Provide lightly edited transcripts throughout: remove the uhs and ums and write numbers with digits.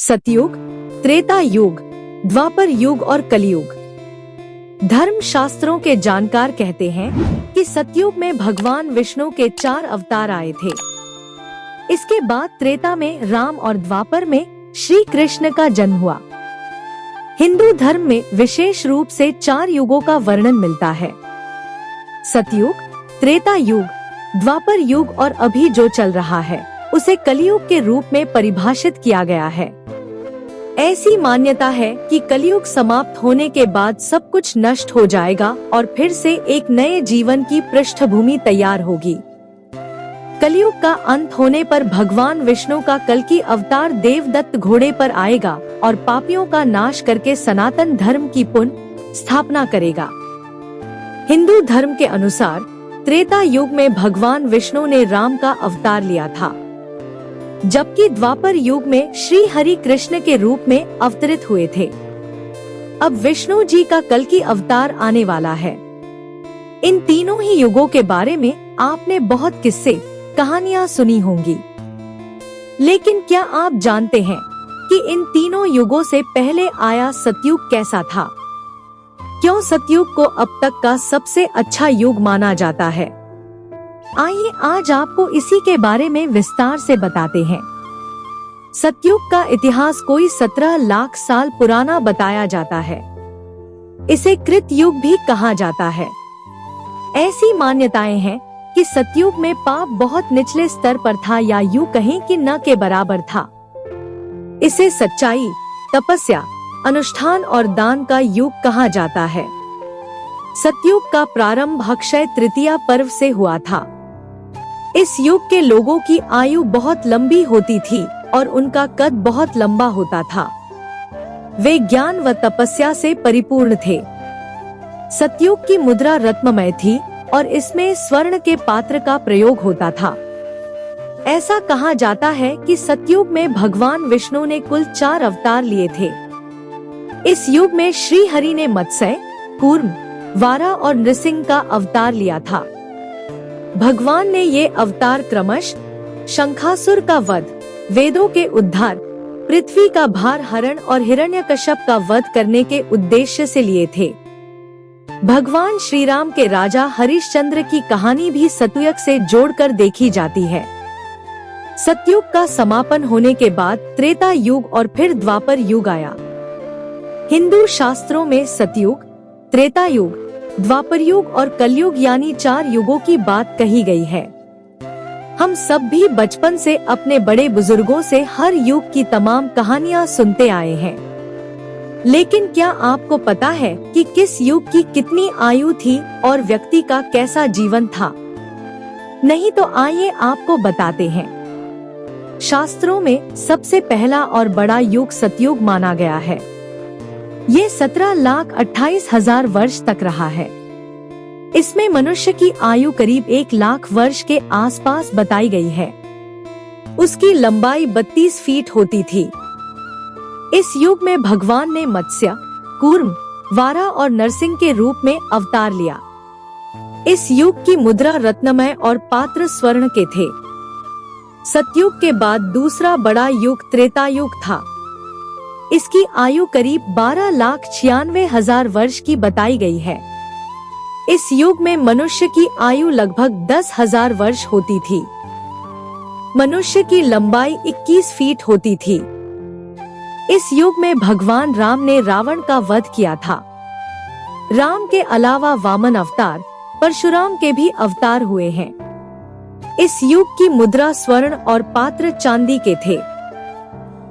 सतयुग, त्रेता युग, द्वापर युग और कलयुग। धर्म शास्त्रों के जानकार कहते हैं कि सतयुग में भगवान विष्णु के 4 अवतार आए थे। इसके बाद त्रेता में राम और द्वापर में श्री कृष्ण का जन्म हुआ। हिंदू धर्म में विशेष रूप से 4 युगों का वर्णन मिलता है: सतयुग, त्रेता युग, द्वापर युग और अभी जो चल रहा है उसे कलयुग के रूप में परिभाषित किया गया है। ऐसी मान्यता है कि कलयुग समाप्त होने के बाद सब कुछ नष्ट हो जाएगा और फिर से एक नए जीवन की पृष्ठभूमि तैयार होगी। कलयुग का अंत होने पर भगवान विष्णु का कल्कि अवतार देवदत्त घोड़े पर आएगा और पापियों का नाश करके सनातन धर्म की पुनः स्थापना करेगा। हिंदू धर्म के अनुसार त्रेता युग में भगवान विष्णु ने राम का अवतार लिया था, जबकि द्वापर युग में श्री हरि कृष्ण के रूप में अवतरित हुए थे। अब विष्णु जी का कल्कि अवतार आने वाला है। इन तीनों ही युगों के बारे में आपने बहुत किस्से कहानियां सुनी होंगी, लेकिन क्या आप जानते हैं कि इन तीनों युगों से पहले आया सतयुग कैसा था? क्यों सतयुग को अब तक का सबसे अच्छा युग माना जाता है? आइए आज आपको इसी के बारे में विस्तार से बताते हैं। सतयुग का इतिहास कोई 17 लाख साल पुराना बताया जाता है। इसे कृत युग भी कहा जाता है। ऐसी मान्यताएं हैं कि सतयुग में पाप बहुत निचले स्तर पर था, या यूं कहें कि न के बराबर था। इसे सच्चाई, तपस्या, अनुष्ठान और दान का युग कहा जाता है। सतयुग का प्रारंभ अक्षय तृतीया पर्व से हुआ था। इस युग के लोगों की आयु बहुत लंबी होती थी और उनका कद बहुत लंबा होता था। वे ज्ञान व तपस्या से परिपूर्ण थे। सतयुग की मुद्रा रत्नमय थी और इसमें स्वर्ण के पात्र का प्रयोग होता था। ऐसा कहा जाता है कि सतयुग में भगवान विष्णु ने कुल 4 अवतार लिए थे। इस युग में श्री हरि ने मत्स्य, कूर्म, वारा और नृसिंह का अवतार लिया था। भगवान ने ये अवतार क्रमशः शंखासुर का वध, वेदों के उद्धार, पृथ्वी का भार हरण और हिरण्यकश्यप का वध करने के उद्देश्य से लिए थे। भगवान श्री राम के राजा हरिश्चंद्र की कहानी भी सतयुग से जोड़कर देखी जाती है। सतयुग का समापन होने के बाद त्रेता युग और फिर द्वापर युग आया। हिंदू शास्त्रों में सतयुग, त्रेता युग, द्वापर युग और कलयुग यानी 4 युगों की बात कही गई है। हम सब भी बचपन से अपने बड़े बुजुर्गों से हर युग की तमाम कहानियां सुनते आए हैं, लेकिन क्या आपको पता है कि किस युग की कितनी आयु थी और व्यक्ति का कैसा जीवन था? नहीं तो आइए आपको बताते हैं। शास्त्रों में सबसे पहला और बड़ा युग सतयुग माना गया है। ये 17,28,000 वर्ष तक रहा है। इसमें मनुष्य की आयु करीब 1 लाख वर्ष के आसपास बताई गई है। उसकी लंबाई 32 फीट होती थी। इस युग में भगवान ने मत्स्य, कूर्म, वारा और नरसिंह के रूप में अवतार लिया। इस युग की मुद्रा रत्नमय और पात्र स्वर्ण के थे। सतयुग के बाद दूसरा बड़ा युग त्रेता युग था। इसकी आयु करीब 12,96,000 वर्ष की बताई गई है। इस युग में मनुष्य की आयु लगभग 10,000 वर्ष होती थी। मनुष्य की लंबाई 21 फीट होती थी। इस युग में भगवान राम ने रावण का वध किया था। राम के अलावा वामन अवतार, परशुराम के भी अवतार हुए हैं। इस युग की मुद्रा स्वर्ण और पात्र चांदी के थे।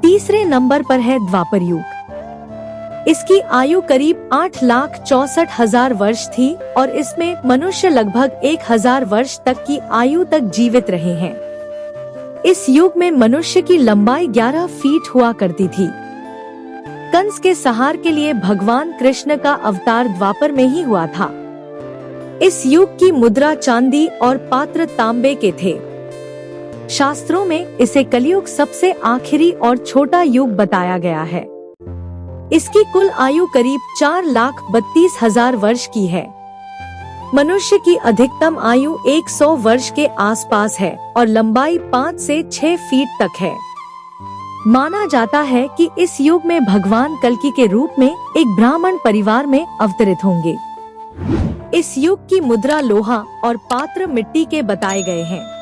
तीसरे नंबर पर है द्वापर युग। इसकी आयु करीब 8,64,000 वर्ष थी और इसमें मनुष्य लगभग 1,000 वर्ष तक की आयु तक जीवित रहे हैं। इस युग में मनुष्य की लंबाई 11 फीट हुआ करती थी। कंस के संहार के लिए भगवान कृष्ण का अवतार द्वापर में ही हुआ था। इस युग की मुद्रा चांदी और पात्र तांबे के थे। शास्त्रों में इसे कलयुग सबसे आखिरी और छोटा युग बताया गया है। इसकी कुल आयु करीब 4,32,000 वर्ष की है। मनुष्य की अधिकतम आयु 100 वर्ष के आसपास है और लंबाई 5 से 6 फीट तक है। माना जाता है कि इस युग में भगवान कल्कि के रूप में एक ब्राह्मण परिवार में अवतरित होंगे। इस युग की मुद्रा लोहा और पात्र मिट्टी के बताए गए हैं।